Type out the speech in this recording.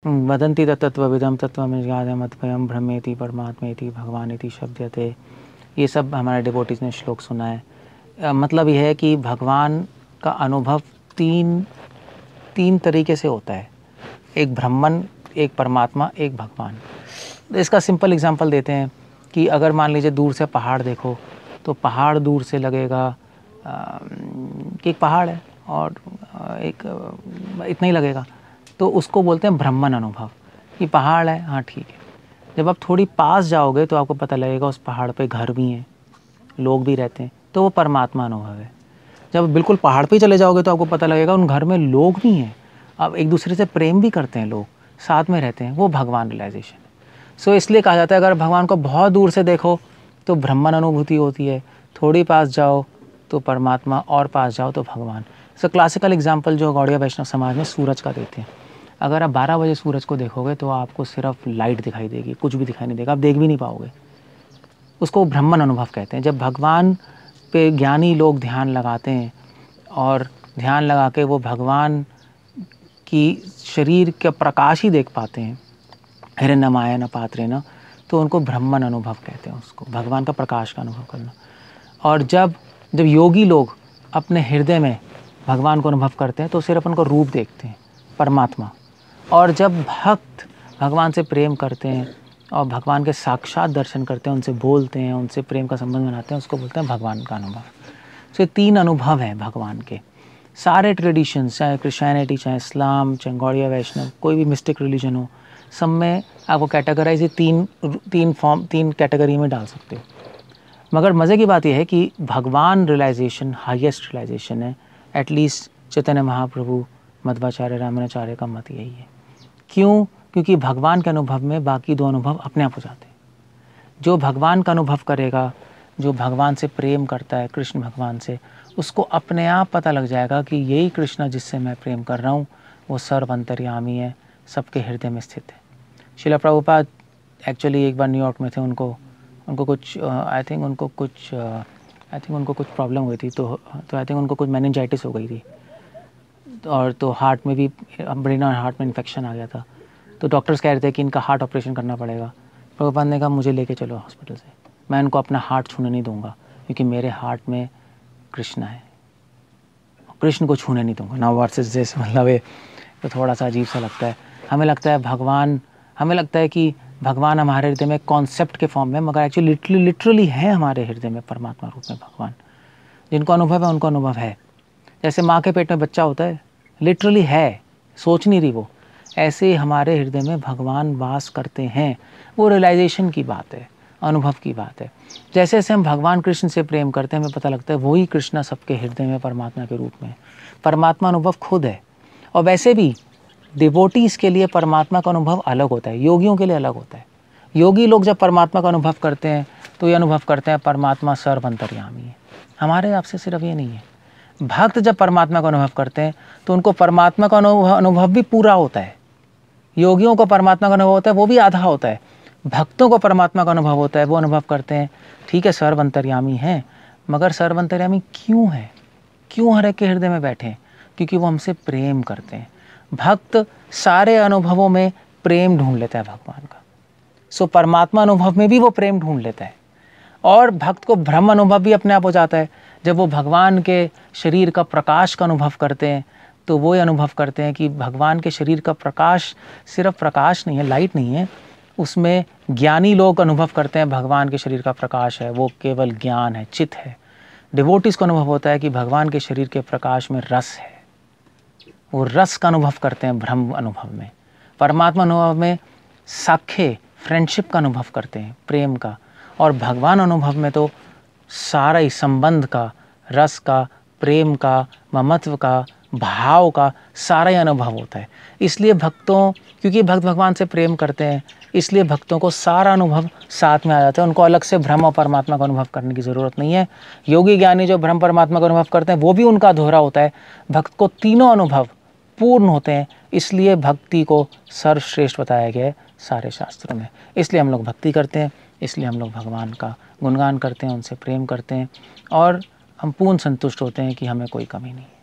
वदन्ति तत्त्वविदं तत्त्वमज्ञातं मद्भयं ब्रह्मेति परमात्मेति भगवानेति शब्दते। ये सब हमारे डिवोटीज़ ने श्लोक सुना है। मतलब यह है कि भगवान का अनुभव तीन तरीके से होता है, एक ब्रह्मन, एक परमात्मा, एक भगवान। इसका सिंपल एग्जांपल देते हैं कि अगर मान लीजिए दूर से पहाड़ देखो तो पहाड़ दूर से लगेगा कि एक पहाड़ है और एक इतना ही लगेगा, तो उसको बोलते हैं ब्रह्मन अनुभव कि पहाड़ है, हाँ ठीक है। जब आप थोड़ी पास जाओगे तो आपको पता लगेगा उस पहाड़ पे घर भी हैं, लोग भी रहते हैं, तो वो परमात्मा अनुभव है। जब बिल्कुल पहाड़ पे चले जाओगे तो आपको पता लगेगा उन घर में लोग भी हैं, अब एक दूसरे से प्रेम भी करते हैं, लोग साथ में रहते हैं, वो भगवान रियलाइजेशन है। सो इसलिए कहा जाता है अगर भगवान को बहुत दूर से देखो तो ब्रह्मन अनुभूति होती है, थोड़ी पास जाओ तो परमात्मा और पास जाओ तो भगवान। सो क्लासिकल एग्जाम्पल जो गौड़िया वैष्णव समाज में सूरज का देते हैं। अगर आप 12 बजे सूरज को देखोगे तो आपको सिर्फ लाइट दिखाई देगी, कुछ भी दिखाई नहीं देगा, आप देख भी नहीं पाओगे। उसको ब्रह्मन अनुभव कहते हैं। जब भगवान पे ज्ञानी लोग ध्यान लगाते हैं और ध्यान लगा के वो भगवान की शरीर का प्रकाश ही देख पाते हैं, हिरण्यमायन पात्रेण, तो उनको ब्रह्मन अनुभव कहते हैं, उसको भगवान का प्रकाश का अनुभव करना। और जब योगी लोग अपने हृदय में भगवान को अनुभव करते हैं तो सिर्फ उनको रूप देखते हैं, परमात्मा। और जब भक्त भगवान से प्रेम करते हैं और भगवान के साक्षात दर्शन करते हैं, उनसे बोलते हैं, उनसे प्रेम का संबंध बनाते हैं, उसको बोलते हैं भगवान का अनुभव। तो ये 3 अनुभव हैं भगवान के। सारे ट्रेडिशंस, चाहे क्रिश्चियनिटी, चाहे इस्लाम, चाहे गौड़िया वैष्णव, कोई भी मिस्टिक रिलीजन हो, सब में आपको कैटेगराइज ये तीन कैटेगरी में डाल सकते हो। मगर मज़े की बात यह है कि भगवान रियलाइजेशन हाईएस्ट रियलाइजेशन है। एटलीस्ट चैतन्य महाप्रभु, मध्वाचार्य, रामानुजाचार्य का मत यही है। क्यों? क्योंकि भगवान के अनुभव में बाकी 2 अनुभव अपने आप हो जाते हैं। जो भगवान का अनुभव करेगा, जो भगवान से प्रेम करता है, कृष्ण भगवान से, उसको अपने आप पता लग जाएगा कि यही कृष्ण जिससे मैं प्रेम कर रहा हूँ वो सर्व अंतर्यामी है, सबके हृदय में स्थित है। श्रील प्रभुपाद एक्चुअली एक बार न्यूयॉर्क में थे, उनको कुछ आई थिंक उनको कुछ प्रॉब्लम हुई थी, तो आई थिंक उनको कुछ मेनिंजाइटिस हो गई थी, और तो हार्ट में भी, ब्रेन और हार्ट में इन्फेक्शन आ गया था। तो डॉक्टर्स कह रहे थे कि इनका हार्ट ऑपरेशन करना पड़ेगा। प्रभुपाद ने कहा मुझे लेके चलो हॉस्पिटल से, मैं इनको अपना हार्ट छूने नहीं दूंगा, क्योंकि मेरे हार्ट में कृष्ण है, कृष्ण को छूने नहीं दूंगा। नाउ व्हाट्स इज दिस, मतलब ये तो थोड़ा सा अजीब सा लगता है। हमें लगता है कि भगवान हमारे हृदय में कॉन्सेप्ट के फॉर्म में, मगर एक्चुअली लिटरली है हमारे हृदय में परमात्मा रूप में भगवान। जिनको अनुभव है उनको अनुभव है। जैसे माँ के पेट में बच्चा होता है, लिटरली है, सोच नहीं रही वो, ऐसे ही हमारे हृदय में भगवान वास करते हैं। वो रियलाइजेशन की बात है, अनुभव की बात है। जैसे जैसे हम भगवान कृष्ण से प्रेम करते हैं, हमें पता लगता है वही कृष्ण सबके हृदय में परमात्मा के रूप में, परमात्मा अनुभव खुद है। और वैसे भी डिवोटीज़ के लिए परमात्मा का अनुभव अलग होता है, योगियों के लिए अलग होता है। योगी लोग जब परमात्मा का अनुभव करते हैं तो ये अनुभव करते हैं परमात्मा सर्व अंतर्यामी है। हमारे आपसे सिर्फ ये नहीं है। भक्त जब परमात्मा का अनुभव करते हैं तो उनको परमात्मा का अनुभव भी पूरा होता है। योगियों को परमात्मा का अनुभव होता है, वो भी आधा होता है। भक्तों को परमात्मा का अनुभव होता है, वो अनुभव करते हैं ठीक है सर्व अंतर्यामी है, मगर सर्व अंतर्यामी क्यों है, क्यों हर एक के हृदय में बैठे हैं? क्योंकि वो हमसे प्रेम करते हैं। भक्त सारे अनुभवों में प्रेम ढूंढ लेता है भगवान का। सो परमात्मा अनुभव में भी वो प्रेम ढूंढ लेता है। और भक्त को ब्रह्म अनुभव भी अपने आप हो जाता है। जब वो भगवान के शरीर का प्रकाश का अनुभव करते हैं तो वो ये अनुभव करते हैं कि भगवान के शरीर का प्रकाश सिर्फ प्रकाश नहीं है, लाइट नहीं है, उसमें ज्ञानी लोग अनुभव करते हैं भगवान के शरीर का प्रकाश है, वो केवल ज्ञान है, चित है। डिवोटीज को अनुभव होता है कि भगवान के शरीर के प्रकाश में रस है, वो रस का अनुभव करते हैं ब्रह्म अनुभव में। परमात्मा अनुभव में साखे, फ्रेंडशिप का अनुभव करते हैं, प्रेम का। और भगवान अनुभव में तो सारा ही संबंध का, रस का, प्रेम का, ममत्व का, भाव का सारा ही अनुभव होता है। इसलिए भक्तों, क्योंकि भक्त भगवान से प्रेम करते हैं, इसलिए भक्तों को सारा अनुभव साथ में आ जाता है। उनको अलग से ब्रह्म और परमात्मा का अनुभव करने की ज़रूरत नहीं है। योगी ज्ञानी जो ब्रह्म परमात्मा का अनुभव करते हैं वो भी उनका दोहरा होता है। भक्त को तीनों अनुभव पूर्ण होते हैं, इसलिए भक्ति को सर्वश्रेष्ठ बताया गया है सारे शास्त्रों में। इसलिए हम लोग भक्ति करते हैं, इसलिए हम लोग भगवान का गुणगान करते हैं, उनसे प्रेम करते हैं, और हम पूर्ण संतुष्ट होते हैं कि हमें कोई कमी नहीं है।